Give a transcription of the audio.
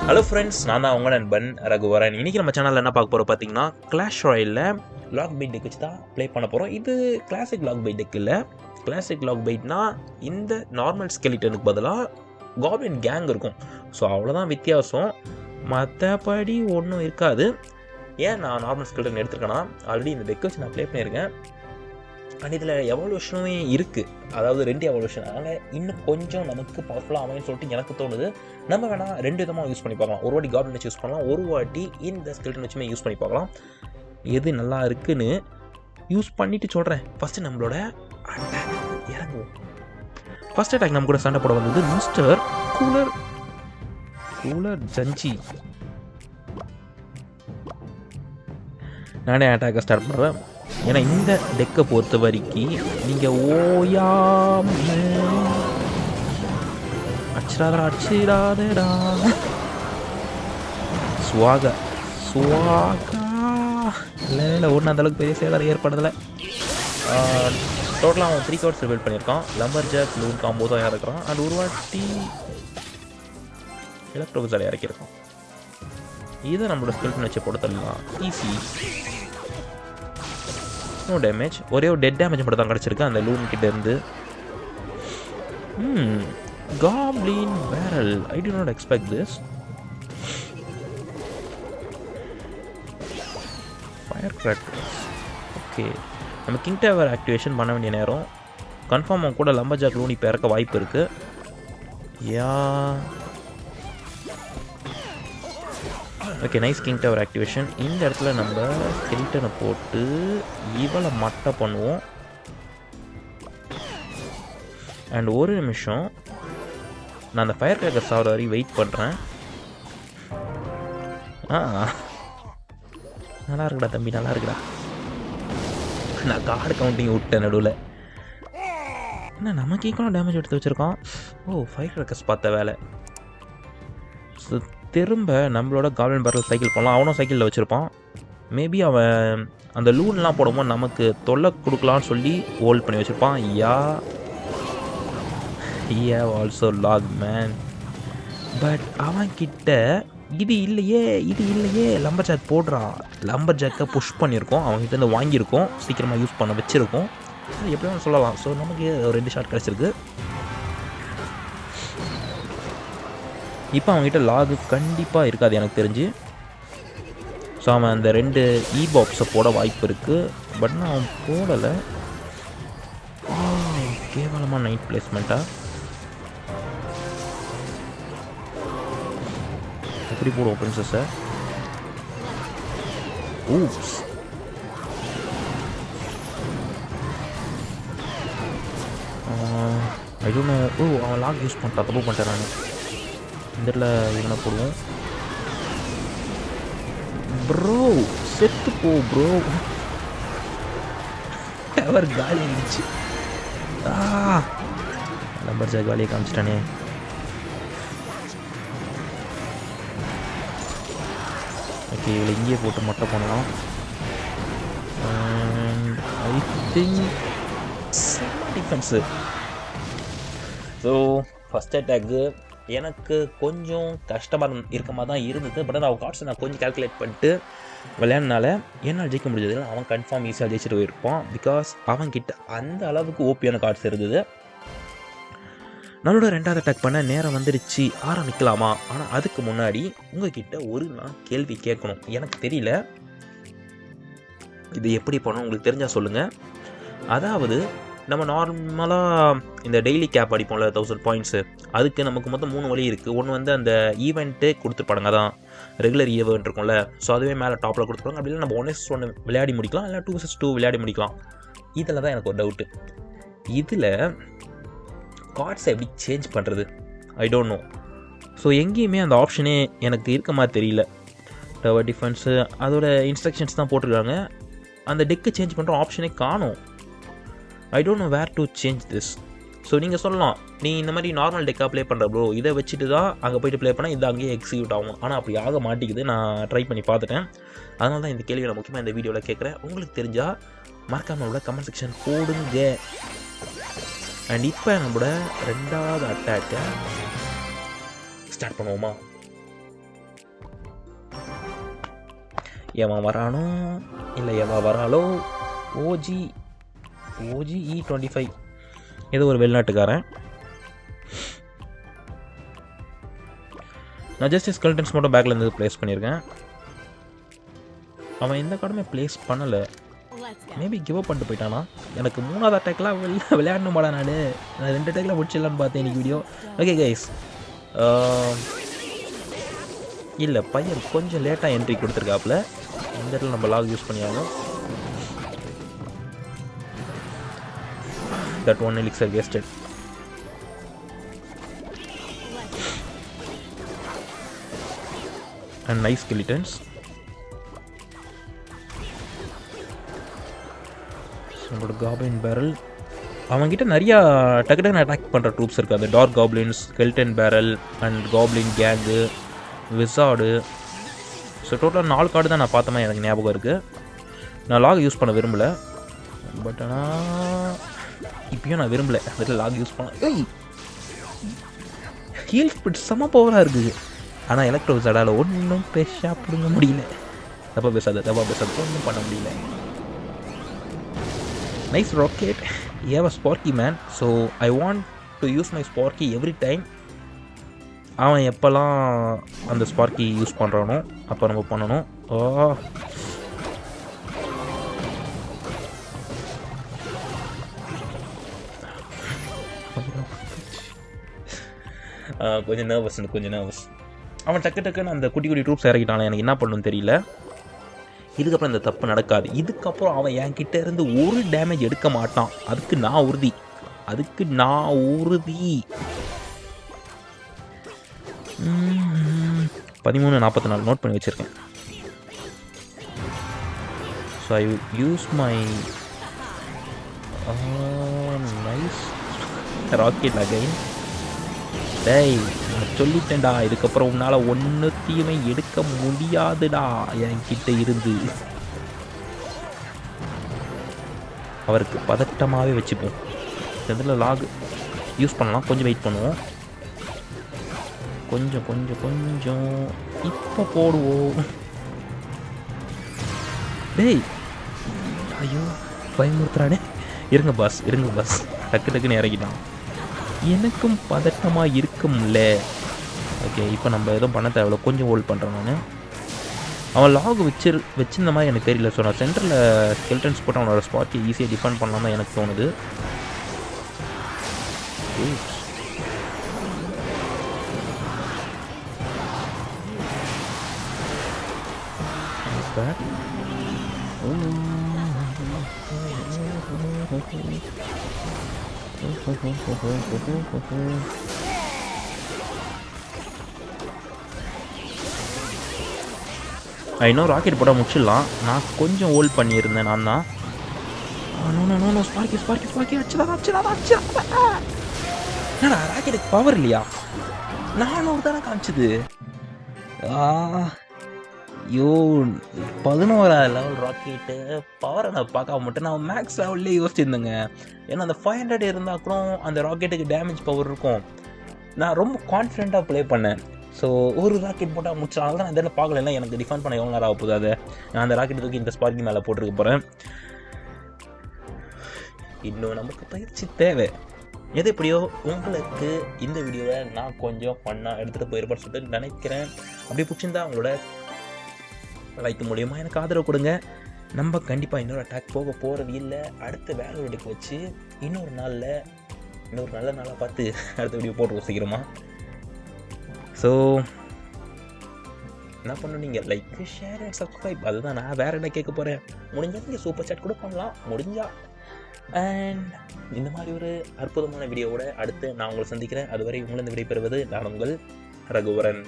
Hello friends, நான் தான் உங்கள் நண்பன் ரகுவரன். இன்றைக்கி நம்ம சேனலில் என்ன பார்க்க போகிறோம் பார்த்தீங்கன்னா, கிளாஷ் ராயலில் லாக் பைட் டெக் வச்சு தான் ப்ளே பண்ண போகிறோம். இது கிளாசிக் லாக் பைட் டெக் இல்லை. கிளாசிக் லாக் பைட்னா இந்த நார்மல் ஸ்கெலிட்டனுக்கு பதிலாக காப்ளின் கேங் இருக்கும். ஸோ அவ்வளோதான் வித்தியாசம், மற்றபடி ஒன்றும் இருக்காது. ஏன் நான் நார்மல் ஸ்கெலிட்டன் எடுத்துருக்கேன்னா, ஆல்ரெடி இந்த டெக் வச்சு நான் ப்ளே பண்ணியிருக்கேன். அண்ட் இதில் எவல்யூஷனுமே இருக்குது, அதாவது 2 எவல்யூஷன். அதனால் இன்னும் கொஞ்சம் நமக்கு பவர்ஃபுல்லாக அமைன்னு சொல்லிட்டு எனக்கு தோணுது. நம்ம வேணால் 2 விதமாக யூஸ் பண்ணி பார்க்கலாம். ஒரு வாட்டி காப்ளின் வச்சு யூஸ் பண்ணலாம், ஒரு வாட்டி இந்த ஸ்கெலிட்டன் வச்சுமே யூஸ் பண்ணி பார்க்கலாம். எது நல்லா இருக்குன்னு யூஸ் பண்ணிவிட்டு சொல்கிறேன். ஃபஸ்ட்டு நம்மளோட அட்டாக் இறங்குவோம். ஃபஸ்ட் அட்டாக் நம்ம கூட சண்டை போட வந்தது மிஸ்டர் கூலர் ஜஞ்சி. நானே அட்டாக்கை ஸ்டார்ட் பண்ணுறேன். ஏன்னா இந்த டெக்கை பொறுத்த வரைக்கும் நீங்கள் அச்சிடாதடா சுவாகா இல்லை ஒன்றும் அந்தளவுக்கு பெரிய சேதாரம் ஏற்படுறதில்ல. டோட்டலாக அவன் 3 கார்ட்ஸ் ரிவீல் பண்ணியிருக்கான். லம்பர் ஜாக் லூன் காம்போ தான் இறக்குறான். அண்ட் ஒரு வாட்டி எலக்ட்ரோவிசாலை இறக்கியிருக்கான். இதை நம்மளோட ஸ்கெலிட்டன் வச்சு போட்டு தள்ளலாம். Easy, no damage. ஒரே ஒரு டெட் டேமேஜ் மட்டும் தான் கிடச்சிருக்கு அந்த லூன் கிட்டேருந்து. Goblin barrel, I do not expect this. Fire crackers. Okay, நம்ம கிங் டவர் ஆக்டிவேஷன் பண்ண வேண்டிய நேரம். கன்ஃபார்ம் அவன் கூட லம்பர் ஜாக் லூன் இப்போ இறக்க வாய்ப்பு இருக்குது. Okay, nice king tower activation. இந்த இடத்துல நம்ம ஸ்கெலிட்டனை போட்டு இவளை மட்டை பண்ணுவோம். அண்ட் ஒரு நிமிஷம், நான் அந்த ஃபயர் கிராக்கர் சாவர வரை வெயிட் பண்ணுறேன். நல்லா இருக்குடா தம்பி, நல்லா இருக்குடா. நான் கார்டு கவுண்டிங் விட்டேன் நடுவில். என்ன நமக்கு ஈக்குவலாக டேமேஜ் எடுத்து வச்சுருக்கான். ஃபயர் கிராக்கர்ஸ் பார்த்த வேலை. ஸோ திரும்ப நம்மளோட காப்ளின் பேரல் சைக்கிள் போடலாம். அவனும் சைக்கிளில் வச்சுருப்பான். மேபி அவன் அந்த லூன்லாம் போடும்போது நமக்கு தொல்லை கொடுக்கலான்னு சொல்லி ஹோல்ட் பண்ணி வச்சுருப்பான். Also lock man. பட் அவன்கிட்ட இது இல்லையே லம்பர் ஜாக் போடுறான். லம்பர் ஜாக்கை புஷ் பண்ணியிருக்கோம், அவங்ககிட்ட இருந்து வாங்கியிருக்கோம், சீக்கிரமாக யூஸ் பண்ண வச்சுருக்கோம். எப்படியும் சொல்லலாம். ஸோ நமக்கு ஒரு 2 ஷாட் கிடச்சிருக்கு. இப்போ அவங்ககிட்ட லாகு கண்டிப்பாக இருக்காது எனக்கு தெரிஞ்சு. ஸோ அவன் அந்த 2 பாக்ஸை போட வாய்ப்பு இருக்குது. பட் நான் அவன் போடலை. கேவலமாக நைட் பிளேஸ்மெண்ட்டாக எப்படி போடுவோம் பிரின்சஸை? ஊப்ஸ். I don't no. அவன் லாக் யூஸ் பண்ணிட்டான், தப்பு பண்ணிட்டேன் நான். இந்த இடத்துல இவனை போடுவோம். ப்ரோ செத்து போ ப்ரோ. டவர் காலி ஆயிடுச்சு. லம்பர் ஜாக் காலியை காமிச்சிட்டானே. ஓகே, இவளை இங்கேயே போட்டு மட்டை பண்ணலாம். I think defence. So first அட்டாக்கு எனக்கு கொஞ்சம் கஷ்டமாக இருக்க மாதிரி தான் இருந்தது. பட் நான் கார்ட்ஸை நான் கொஞ்சம் கால்குலேட் பண்ணிட்டு விளையாடுனால என்னால் ஜெயிக்க முடிஞ்சது. அவன் கன்ஃபார்ம் ஈஸியாக ஜெயிச்சுட்டு போயிருப்பான். பிகாஸ் அவன்கிட்ட அந்த அளவுக்கு ஓபியான கார்ட்ஸ் இருந்தது. நம்மளோட 2வது அட்டாக் பண்ண நேரம் வந்துடுச்சு, ஆரம்பிக்கலாமா? ஆனால் அதுக்கு முன்னாடி உங்ககிட்ட நான் கேள்வி கேட்கணும். எனக்கு தெரியல, இது எப்படி பண்ணணும் உங்களுக்கு தெரிஞ்சால் சொல்லுங்கள். அதாவது நம்ம நார்மலாக இந்த டெய்லி கேப் அடிப்போம்ல 1000 பாயிண்ட்ஸு, அதுக்கு நமக்கு மொத்தம் 3 வழி இருக்குது. ஒன்று வந்து அந்த ஈவெண்ட்டு கொடுத்துருப்பாங்க, தான் ரெகுலர் ஈவெண்ட் இருக்கும்ல. ஸோ அதுவே மேலே டாப்பில் கொடுத்துருப்பாங்க. அப்படி இல்லை நம்ம 1vs1 விளையாடி முடிக்கலாம், இல்லை 2vs2 விளையாடி முடிக்கலாம். இதில் தான் எனக்கு ஒரு டவுட்டு. இதில் கார்ட்ஸை எப்படி சேஞ்ச் பண்ணுறது? ஐ டோன்ட் நோ. ஸோ எங்கேயுமே அந்த ஆப்ஷனே எனக்கு இருக்க மாதிரி தெரியல. டவர் டிஃபென்ஸு அதோட இன்ஸ்ட்ரக்ஷன்ஸ் தான் போட்டிருக்காங்க. அந்த டெக்கை சேஞ்ச் பண்ணுற ஆப்ஷனே காணும். I don't know where to change this. So நீங்கள் சொல்லலாம், நீ இந்த மாதிரி நார்மல் டெக்காக ப்ளே பண்ணுற ப்ரோ, இதை வச்சுட்டு தான் அங்கே போய்ட்டு ப்ளே பண்ணால் இது அங்கேயே எக்ஸிக்யூட் ஆகும். ஆனால் அப்படி ஆக மாட்டேங்குது. நான் ட்ரை பண்ணி பார்த்துட்டேன். அதனால தான் இந்த கேள்வியை நான் முக்கியமாக இந்த வீடியோவில் கேட்குறேன். உங்களுக்கு தெரிஞ்சால் மறக்காமல் உள்ள கமெண்ட் செக்ஷன் போடுங்க. அண்ட் இப்போ நம்மளோட 2வது அட்டாக்கை ஸ்டார்ட் பண்ணுவோமா? எவன் வரானோ இல்லை எவன் வராலோ. ஓஜி E25 ஏதோ ஒரு வெளிநாட்டுக்காரன். நான் ஜஸ்ட் ஸ்கெல்டன்ஸ் மட்டும் பேக்கில் இருந்து ப்ளேஸ் பண்ணியிருக்கேன். அவன் எந்த கார்டுமே ப்ளேஸ் பண்ணலை. மேபி கிவ் அப் பண்ணிட்டு போயிட்டானா. எனக்கு 3வது அட்டாக்லாம் விளையாடணுமாடா. நான் 2 அட்டாக்லாம் முடிச்சிடலான்னு பார்த்தேன் இன்னைக்கு வீடியோ. ஓகே கைஸ், இல்லை பையன் கொஞ்சம் லேட்டாக என்ட்ரி கொடுத்துருக்காப்புல. இந்த இடத்துல நம்ம லாக் யூஸ் பண்ணியாகணும். That one elixir wasted. And nice skeletons. நம்மளோட காப்ளின் பேரல். அவங்ககிட்ட நிறையா டக்கு அட்டாக் பண்ணுற ட்ரூப்ஸ் இருக்குது. அந்த dark goblins, skeleton barrel and goblin gang, wizard. So டோட்டலாக 4 கார்டு தான் நான் பார்த்த மாதிரி எனக்கு ஞாபகம் இருக்குது. நான் லாக் யூஸ் பண்ண விரும்பலை. பட் ஆனால் இப்பயும் நான் விரும்பலை அதில் லாக் யூஸ் பண்ண. ஹீல் ஸ்பிட் செம்ம பவராக இருக்குது. ஆனால் எலக்ட்ரோ விசார்டால் ஒன்றும் பெருசாக பிடுங்க முடியல. தப்பாக பேசாது ஒன்றும் பண்ண முடியல. Nice rocket. ஏவ sparky man. So I want to use my sparky every time. அவன் எப்போல்லாம் அந்த ஸ்பார்க்கி யூஸ் பண்ணுறானோ அப்போ நம்ம பண்ணணும். கொஞ்சம் நர்வஸ். அவன் டக்குன்னு அந்த குட்டி ட்ரூப்ஸ் இறக்கிட்டான். எனக்கு என்ன பண்ணணும்னு தெரியல. இதுக்கப்புறம் இந்த தப்பு நடக்காது. இதுக்கப்புறம் அவன் என்கிட்ட இருந்து ஒரு டேமேஜ் எடுக்க மாட்டான். அதுக்கு நான் உறுதி. 13:44 நோட் பண்ணி வச்சுருக்கேன். So I use my nice rocket again. டேய் நான் சொல்லிட்டேன்டா, இதுக்கப்புறம் உன்னால் ஒன்றுத்தையுமே எடுக்க முடியாதுடா என்கிட்ட இருந்து. அவருக்கு பதட்டமாகவே வச்சுப்போம். இதில் லாக் யூஸ் பண்ணலாம். கொஞ்சம் வெயிட் பண்ணுவோம். கொஞ்சம் இப்போ போடுவோம். டேய் ஐயோ பயமுறுத்துறானே. இருங்க பாஸ் டக்குன்னு இறங்கிட்டான். எனக்கும் பதட்டமாக இருக்கும்ல. ஓகே, இப்போ நம்ம எதுவும் பண்ண தேவையில்ல. கொஞ்சம் ஹோல்ட் பண்ணுறேன் நான். அவன் லாக் வச்சிருந்த மாதிரி எனக்கு தெரியல. ஸோ நான் சென்டரில் ஸ்கெல்டன்ஸ் போட்டு அவனோட ஸ்பாட்டை ஈஸியாக டிஃபெண்ட் பண்ணலாம் தான் எனக்கு தோணுது. இன்னும் ராக்கெட் போட்டால் முடிச்சிடலாம். நான் கொஞ்சம் ஹோல்ட் பண்ணியிருந்தேன். நான் தான் ஸ்பார்க்கி என்னடா ராக்கெட்டுக்கு பவர் இல்லையா? 400 தானே காமிச்சுது. ஐயோ 11வது லெவல் ராக்கெட்டு பவரை நான் பார்க்க மாட்டேன். நான் மேக்ஸ் லெவல்லே யோசிச்சிருந்தேங்க. ஏன்னா அந்த 500 இருந்தால் கூட அந்த ராக்கெட்டுக்கு டேமேஜ் பவர் இருக்கும். நான் ரொம்ப கான்ஃபிடென்ட்டாக ப்ளே பண்ணேன். ஸோ ஒரு ராக்கெட் போட்டால் முடிச்சாலும் தான் நான் இதில் பார்க்கல. எனக்கு டிஃபெண்ட் பண்ண எவ்வளோ நேரம் ஆக போகுது. அதை நான் அந்த ராக்கெட் தூக்கி இந்த ஸ்பார்க்கி மேலே போட்டிருக்க போகிறேன். இன்னும் நமக்கு பயிற்சி தேவை. எது எப்படியோ உங்களுக்கு இந்த வீடியோவை நான் கொஞ்சம் ஃபன்னாக எடுத்துகிட்டு போயிருப்பேன்னு சொல்லிட்டு நினைக்கிறேன். அப்படி பிடிச்சிருந்தா அவங்களோட லைக் மூலியமாக எனக்கு ஆதரவு கொடுங்க. நம்ம கண்டிப்பாக இன்னொரு அட்டாக் போக போகிறது இல்லை. அடுத்த வேலை எடுக்க வச்சு இன்னொரு நல்ல நாளாக பார்த்து அடுத்த வீடியோ போட்டு சீக்கிரமாக. ஸோ என்ன பண்ணணும், நீங்கள் லைக் ஷேர் அண்ட் சப்ஸ்கிரைப். அதுதான் நான் வேறு என்ன கேட்க போகிறேன். முடிஞ்சால் நீங்கள் சூப்பர் சாட் கூட பண்ணலாம் முடிஞ்சா. அண்ட் இந்த மாதிரி ஒரு அற்புதமான வீடியோவோட அடுத்து நான் உங்களை சந்திக்கிறேன். அதுவரை உங்களிருந்து விடைபெறுவது நான் உங்கள் ரகுவரன்.